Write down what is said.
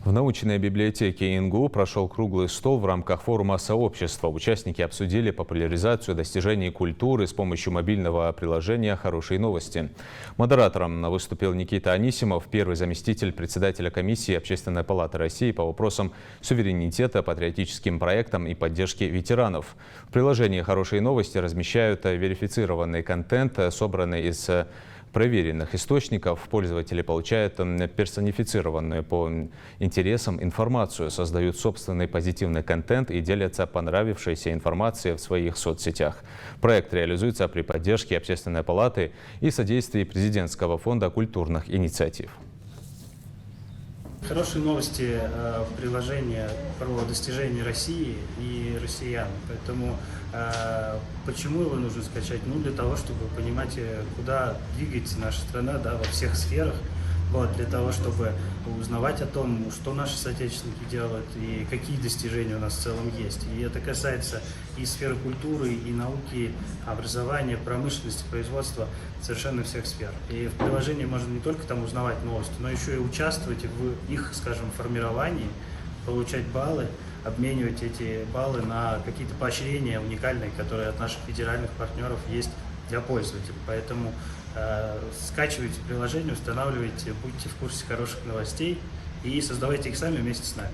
В научной библиотеке ИНГУ прошел круглый стол в рамках форума сообщества. Участники обсудили популяризацию достижений культуры с помощью мобильного приложения «Хорошие новости». Модератором выступил Никита Анисимов, первый заместитель председателя комиссии Общественной палаты России по вопросам суверенитета, патриотическим проектам и поддержки ветеранов. В приложении «Хорошие новости» размещают верифицированный контент, собранный из проверенных источников. Пользователи получают персонифицированную по интересам информацию, создают собственный позитивный контент и делятся понравившейся информацией в своих соцсетях. Проект реализуется при поддержке Общественной палаты и содействии Президентского фонда культурных инициатив. Хорошие новости в приложении про достижения России и россиян. Поэтому почему его нужно скачать? Ну, для того, чтобы понимать, куда двигается наша страна, да, во всех сферах. Вот, для того, чтобы узнавать о том, что наши соотечественники делают и какие достижения у нас в целом есть. И это касается и сферы культуры, и науки, образования, промышленности, производства, совершенно всех сфер. И в приложении можно не только там узнавать новости, но еще и участвовать в их, скажем, формировании, получать баллы, обменивать эти баллы на какие-то поощрения уникальные, которые от наших федеральных партнеров есть для пользователей. Поэтому скачивайте приложение, устанавливайте, будьте в курсе хороших новостей и создавайте их сами вместе с нами.